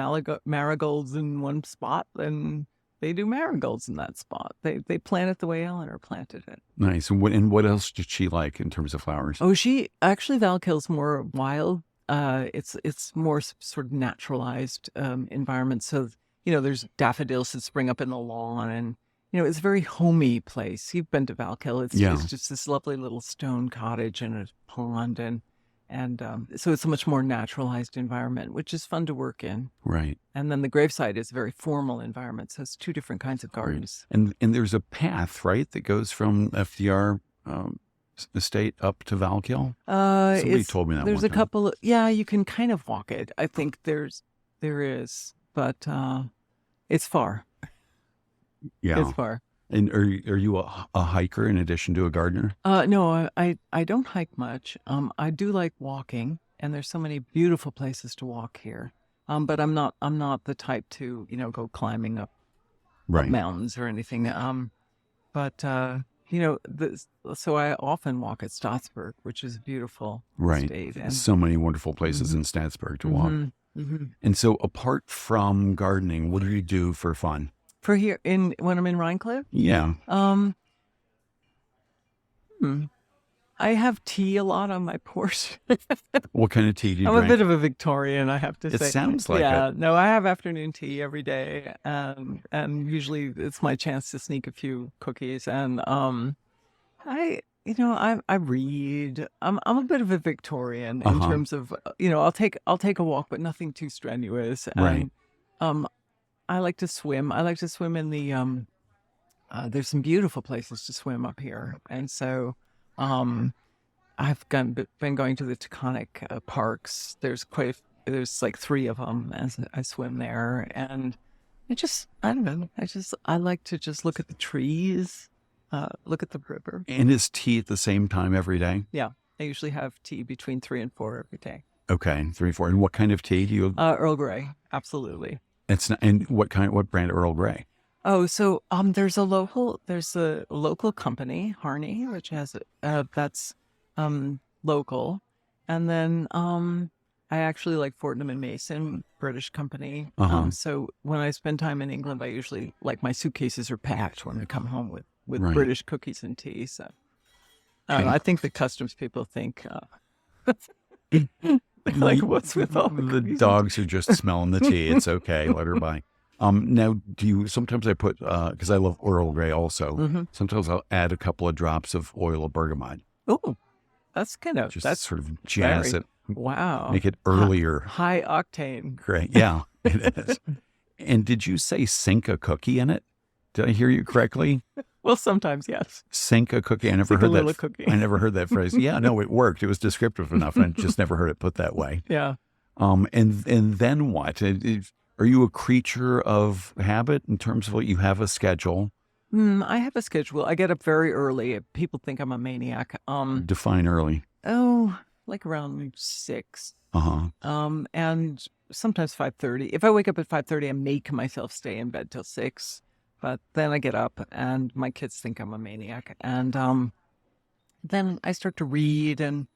marigolds in one spot, and they do marigolds in that spot. They plant it the way Eleanor planted it. Nice. And what else did she like in terms of flowers? Oh, Valkill's more wild. It's more sort of naturalized environment. So there's daffodils that spring up in the lawn, and it's a very homey place. You've been to Valkill. It's just this lovely little stone cottage and a pond, and so it's a much more naturalized environment, which is fun to work in. Right. And then the gravesite is a very formal environment, so it's two different kinds of gardens. And there's a path, right, that goes from FDR estate up to Valkill. Somebody told me that. There's one a time. couple. Yeah, you can kind of walk it. I think there is, but it's far. Yeah. It's far. And are you a hiker in addition to a gardener? No, I don't hike much. I do like walking, and there's so many beautiful places to walk here. But I'm not the type to go climbing up Right. mountains or anything. But so I often walk at Staatsburg, which is a beautiful Right. state. And So many wonderful places in Staatsburg to walk. mhm. And so apart from gardening, what do you do for fun? For here when I'm in Rhinecliff, Yeah. I have tea a lot on my porch. What kind of tea do you I'm drink? a bit of a Victorian, I have to It say. sounds like yeah, it. no, I have afternoon tea every day, and usually it's my chance to sneak a few cookies. And I read. I'm a bit of a Victorian in Uh-huh. terms of I'll take a walk, but nothing too strenuous. Right. And I like to swim. I like to swim in the there's some beautiful places to swim up here, and so I've been going to the Taconic parks. There's like 3 of them as I swim there, and I don't know. I like to just look at the trees, look at the river. And is tea at the same time every day? Yeah, I usually have tea between 3 and 4 every day. Okay, 3, 4. And what kind of tea do you? Earl Grey, absolutely. It's not, and what brand Earl Grey? Oh, so there's a local company, Harney, which has that's local, and then I actually like Fortnum and Mason, British company. Uh-huh. So when I spend time in England, I usually my suitcases are packed when I come home with Right. British cookies and tea. So I think the customs people think like, what's with all the The cookies? dogs are just smelling the tea. It's okay. Let her by. Now, sometimes I put, because I love Earl Grey also, Mhm. sometimes I'll add a couple of drops of oil of bergamot. Oh, that's kind of Just that's sort of jazz very- it, wow. make it earlier. High octane. Great. Yeah, it is. And did you say sink a cookie in it? Did I hear you correctly? Well, sometimes yes. Sink a cookie. I never Sink a heard little that. cookie. I never heard that phrase. Yeah, no, it worked. It was descriptive enough. I just never heard it put that way. Yeah. And then what? Are you a creature of habit in terms of what you have a schedule? I have a schedule. I get up very early. People think I'm a maniac. Define early. Like around 6. Uh-huh. And sometimes 5:30. If I wake up at 5:30, I make myself stay in bed till 6. But then I get up and my kids think I'm a maniac. And then I start to read and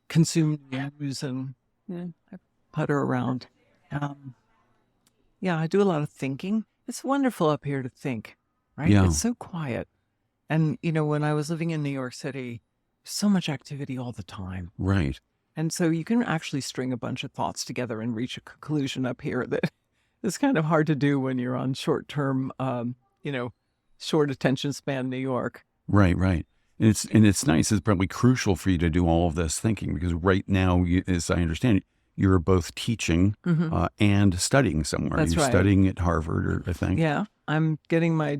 consume news, and I putter around. I do a lot of thinking. It's wonderful up here to think, right? Yeah. It's so quiet. And, when I was living in New York City, so much activity all the time. Right. And so you can actually string a bunch of thoughts together and reach a conclusion up here that is kind of hard to do when you're on short-term, short attention span New York. Right. And it's nice. It's probably crucial for you to do all of this thinking because right now, as I understand it, you're both teaching and studying somewhere. That's You're right. studying at Harvard, or I think. Yeah, I'm getting my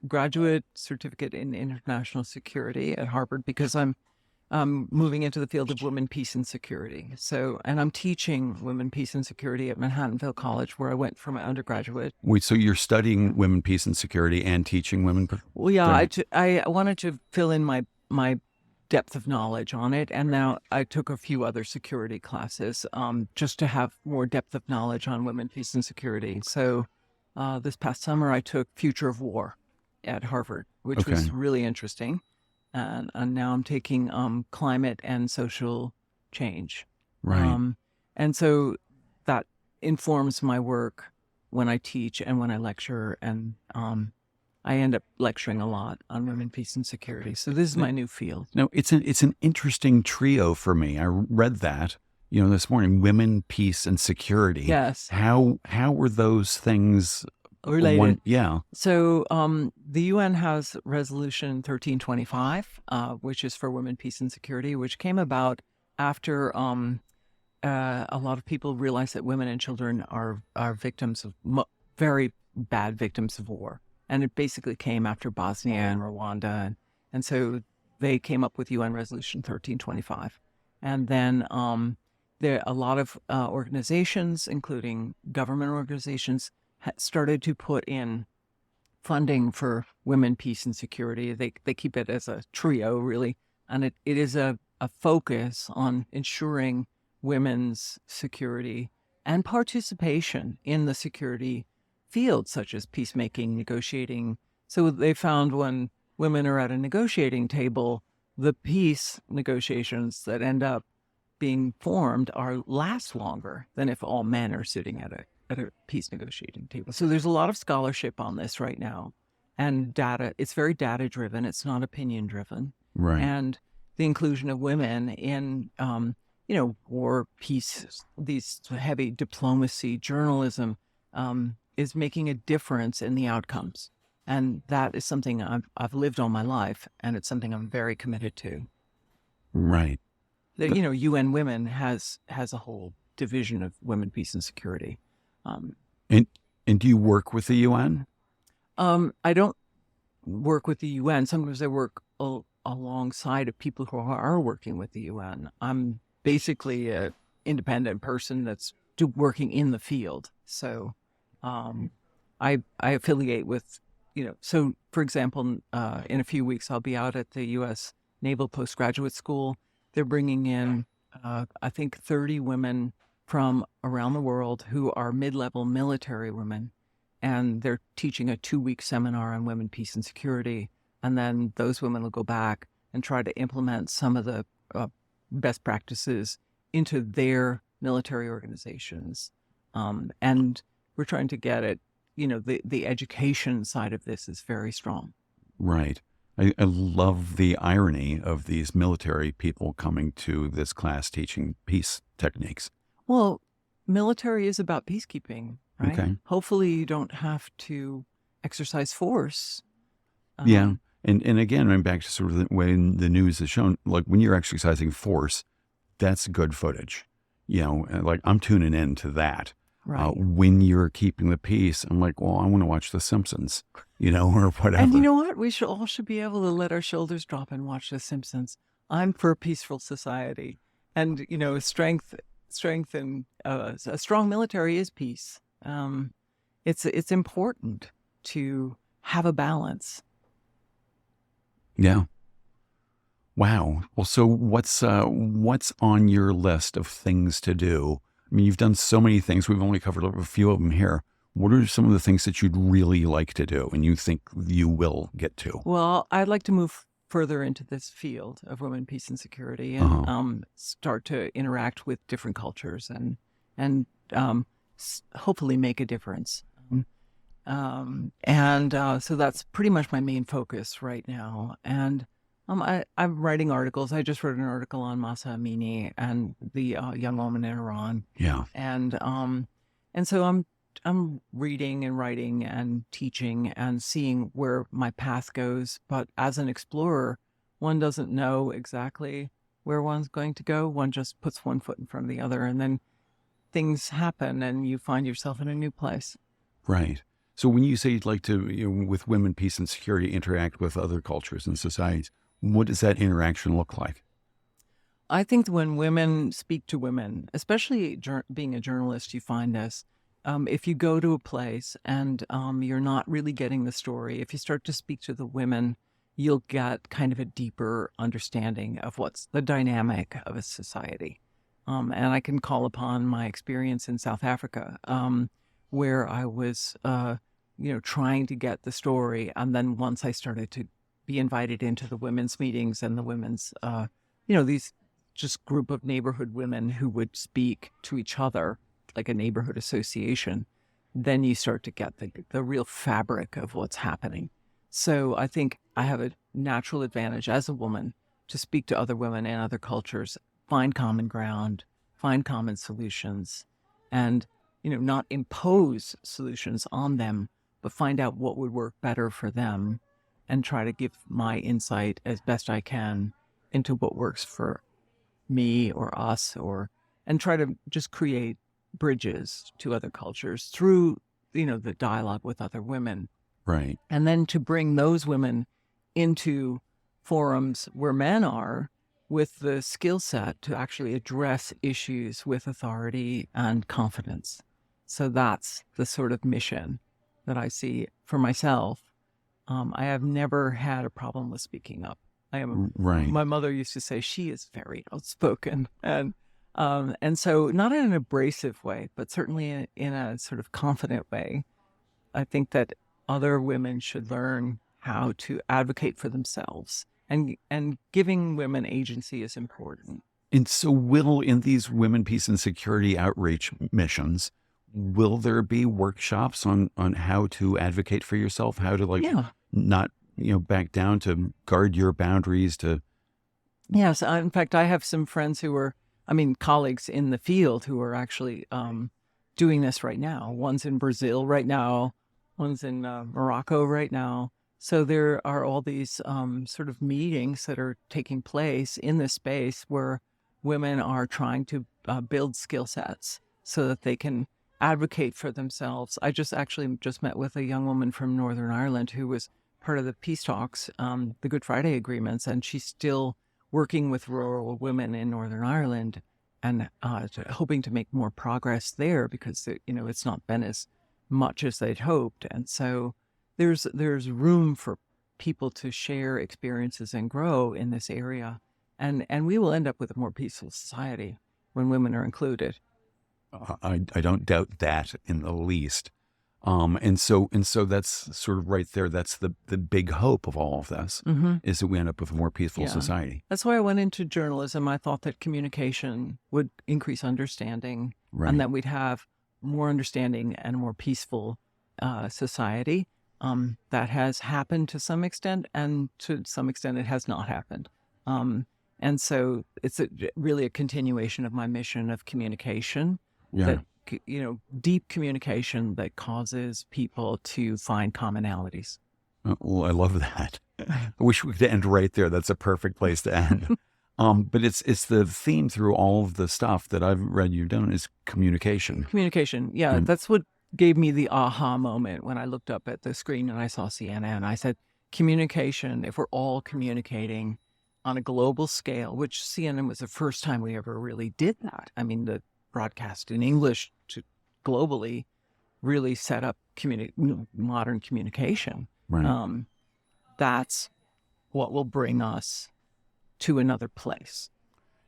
graduate certificate in international security at Harvard because I'm moving into the field of women, peace, and security. So, and I'm teaching women, peace, and security at Manhattanville College, where I went for my undergraduate. Wait, so you're studying women, peace, and security and teaching women? Well, yeah, I wanted to fill in my depth of knowledge on it, and now I took a few other security classes just to have more depth of knowledge on women, peace, and security. So this past summer, I took Future of War at Harvard, which was really interesting. And now I'm taking climate and social change. Right. And so that informs my work when I teach and when I lecture. And I end up lecturing a lot on women, peace, and security. So this is my new field. No, it's an interesting trio for me. I read that, this morning, women, peace, and security. Yes. How were those things related? Yeah. So the UN has Resolution 1325, which is for women, peace, and security, which came about after a lot of people realized that women and children are victims of very bad victims of war. And it basically came after Bosnia and Rwanda. And so they came up with UN Resolution 1325. And then there a lot of organizations, including government organizations, started to put in funding for women, peace, and security. They keep it as a trio, really. And it is a focus on ensuring women's security and participation in the security fields, such as peacemaking, negotiating. So they found when women are at a negotiating table, the peace negotiations that end up being formed last longer than if all men are sitting at a peace negotiating table. So there's a lot of scholarship on this right now, and data. It's very data driven. It's not opinion driven. Right. And the inclusion of women in, war, peace, these heavy diplomacy, journalism, is making a difference in the outcomes. And that is something I've lived all my life, and it's something I'm very committed to. Right. The, UN Women has a whole division of women, peace, and security. And do you work with the UN? I don't work with the UN. Sometimes I work alongside of people who are working with the UN. I'm basically an independent person that's working in the field. So I affiliate with, so for example, in a few weeks, I'll be out at the U.S. Naval Postgraduate School. They're bringing in, I think, 30 women from around the world who are mid-level military women. And they're teaching a 2-week seminar on women, peace, and security. And then those women will go back and try to implement some of the best practices into their military organizations. And we're trying to get it, the education side of this is very strong. Right. I love the irony of these military people coming to this class teaching peace techniques. Well, military is about peacekeeping, right? Okay. Hopefully you don't have to exercise force. Yeah. And again, I'm back to sort of the way the news has shown, like when you're exercising force, that's good footage. Like I'm tuning in to that. Right. When you're keeping the peace, I'm like, well, I want to watch The Simpsons, or whatever. And you know what? We all should be able to let our shoulders drop and watch The Simpsons. I'm for a peaceful society. And, strength and a strong military is peace. It's important to have a balance. Yeah. Wow. Well, so what's on your list of things to do? I mean, you've done so many things. We've only covered a few of them here. What are some of the things that you'd really like to do and you think you will get to? Well, I'd like to move further into this field of women, peace, and security, and start to interact with different cultures and hopefully make a difference. So that's pretty much my main focus right now. And I'm writing articles. I just wrote an article on Mahsa Amini and the young woman in Iran. Yeah. And so I'm reading and writing and teaching and seeing where my path goes. But as an explorer, one doesn't know exactly where one's going to go. One just puts one foot in front of the other, and then things happen and you find yourself in a new place. Right. So when you say you'd like to, with women, peace, and security, interact with other cultures and societies, what does that interaction look like? I think when women speak to women, especially being a journalist, you find this. If you go to a place and you're not really getting the story, if you start to speak to the women, you'll get kind of a deeper understanding of what's the dynamic of a society. And I can call upon my experience in South Africa, where I was, trying to get the story. And then once I started to be invited into the women's meetings and the women's, these just group of neighborhood women who would speak to each other like a neighborhood association, then you start to get the real fabric of what's happening. So I think I have a natural advantage as a woman to speak to other women and other cultures, find common ground, find common solutions, and, not impose solutions on them, but find out what would work better for them and try to give my insight as best I can into what works for me or us, and try to just create bridges to other cultures through, the dialogue with other women. Right. And then to bring those women into forums where men are with the skill set to actually address issues with authority and confidence. So that's the sort of mission that I see for myself. I have never had a problem with speaking up. Right. My mother used to say she is very outspoken, and so not in an abrasive way, but certainly in a sort of confident way. I think that other women should learn how to advocate for themselves, and giving women agency is important. And so in these women, peace, and security outreach missions, will there be workshops on how to advocate for yourself, how to not, back down, to guard your boundaries, to... Yes. In fact, I have some friends colleagues in the field who are actually doing this right now. One's in Brazil right now. One's in Morocco right now. So there are all these sort of meetings that are taking place in this space where women are trying to build skill sets so that they can advocate for themselves. I just met with a young woman from Northern Ireland who was part of the peace talks, the Good Friday agreements, and she's still working with rural women in Northern Ireland and hoping to make more progress there because, it's not been as much as they'd hoped. And so there's room for people to share experiences and grow in this area. And we will end up with a more peaceful society when women are included. I don't doubt that in the least. And so that's sort of right there. That's the big hope of all of this, is that we end up with a more peaceful society. That's why I went into journalism. I thought that communication would increase understanding, Right. and that we'd have more understanding and a more peaceful society. That has happened to some extent, and to some extent it has not happened. And so it's really a continuation of my mission of communication. Yeah. That, deep communication that causes people to find commonalities. Well, I love that. I wish we could end right there. That's a perfect place to end. But it's the theme through all of the stuff that I've read you've done is communication. Communication. Yeah. That's what gave me the aha moment when I looked up at the screen and I saw CNN. I said, communication, if we're all communicating on a global scale, which CNN was the first time we ever really did that. I mean, the broadcast in English to globally really set up modern communication. Right. That's what will bring us to another place.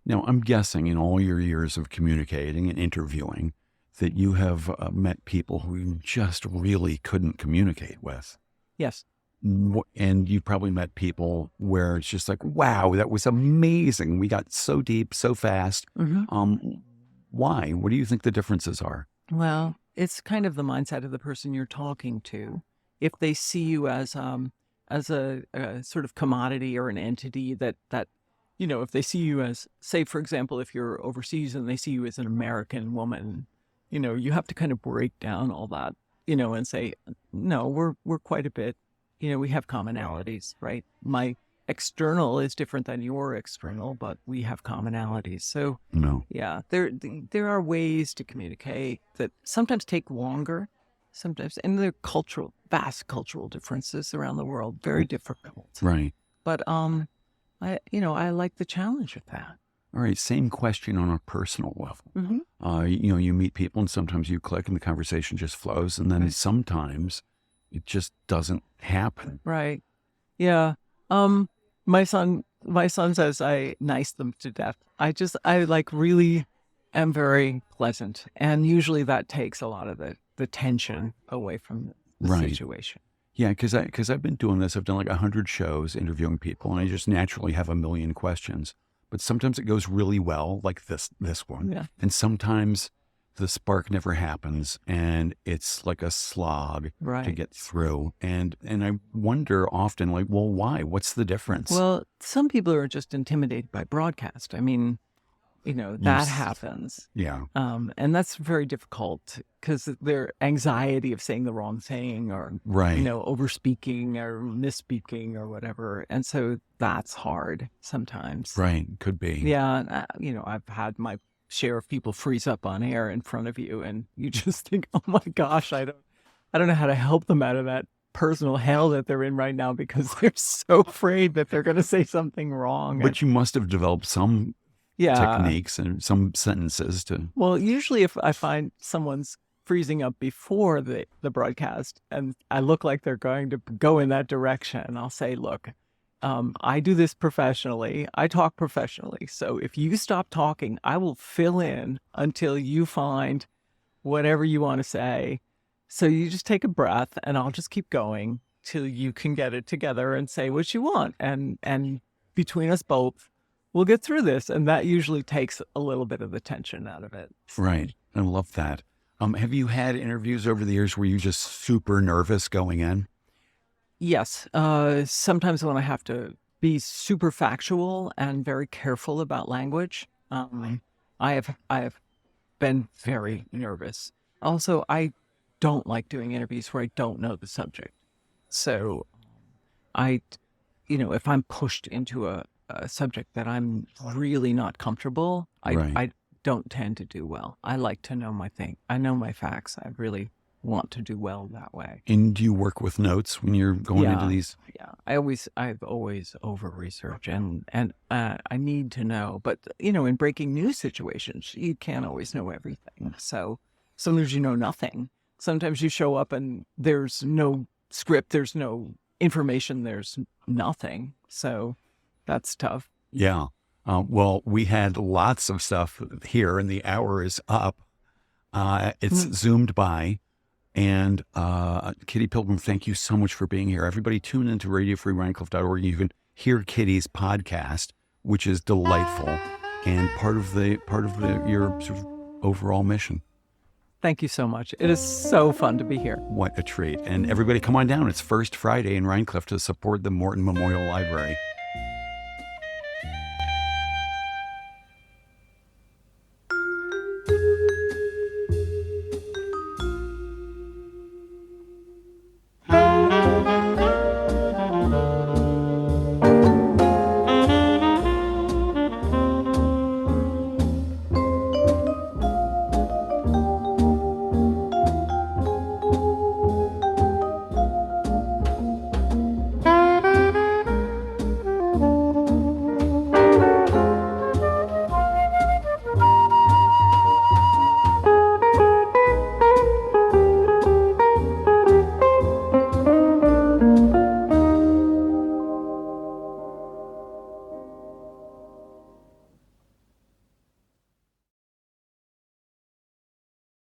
Now, I'm guessing in all your years of communicating and interviewing that you have met people who you just really couldn't communicate with. Yes. And you probably met people where it's just like, wow, that was amazing. We got so deep, so fast. Why? What do you think the differences are? Well, it's kind of the mindset of the person you're talking to. If they see you as a sort of commodity or an entity that if they see you as, say, for example, if you're overseas and they see you as an American woman, you have to kind of break down all that, and say, no, we're quite a bit, we have commonalities, right? My external is different than your external, but we have commonalities. So, No. yeah, there are ways to communicate that sometimes take longer, sometimes, and there are vast cultural differences around the world, very difficult. Right. But I like the challenge of that. All right. Same question on a personal level. Mm-hmm. You meet people and sometimes you click and the conversation just flows. And then Right. sometimes it just doesn't happen. Right. Yeah. My son says I nice them to death. I like really am very pleasant. And usually that takes a lot of the tension away from the Right. situation. Yeah, because I've been doing this. I've done like 100 shows interviewing people, and I just naturally have a million questions. But sometimes it goes really well, like this one, Yeah. and sometimes the spark never happens, and it's like a slog to Right. get through. And I wonder often, like, well, why? What's the difference? Well, some people are just intimidated by broadcast. I mean, that Yes. happens. Yeah, And that's very difficult because their anxiety of saying the wrong thing or, right. overspeaking or misspeaking or whatever. And so that's hard sometimes. Right, could be. Yeah. And, I've had my share of people freeze up on air in front of you and you just think, oh my gosh, I don't know how to help them out of that personal hell that they're in right now because they're so afraid that they're going to say something wrong. But you must have developed some techniques and some sentences to. Well, usually if I find someone's freezing up before the broadcast and I look like they're going to go in that direction, I'll say, look, I do this professionally. I talk professionally. So if you stop talking, I will fill in until you find whatever you want to say. So you just take a breath and I'll just keep going till you can get it together and say what you want. And between us both, we'll get through this. And that usually takes a little bit of the tension out of it. Right. I love that. Have you had interviews over the years where you're just super nervous going in? Yes. Sometimes when I have to be super factual and very careful about language, I have been very nervous. Also, I don't like doing interviews where I don't know the subject. So if I'm pushed into a subject that I'm really not comfortable, Right. I don't tend to do well. I like to know my thing. I know my facts. I really want to do well that way. And do you work with notes when you're going into these? Yeah. I've always over research and I need to know, but in breaking news situations, you can't always know everything. So sometimes you know nothing. Sometimes you show up and there's no script, there's no information, there's nothing. So that's tough. Yeah. Well, we had lots of stuff here and the hour is up. It's zoomed by. And Kitty Pilgrim, thank you so much for being here. Everybody tune into RadioFreeRhinecliff.org. You can hear Kitty's podcast, which is delightful and part of your sort of overall mission. Thank you so much. It is so fun to be here. What a treat. And everybody come on down. It's First Friday in Rhinecliff to support the Morton Memorial Library.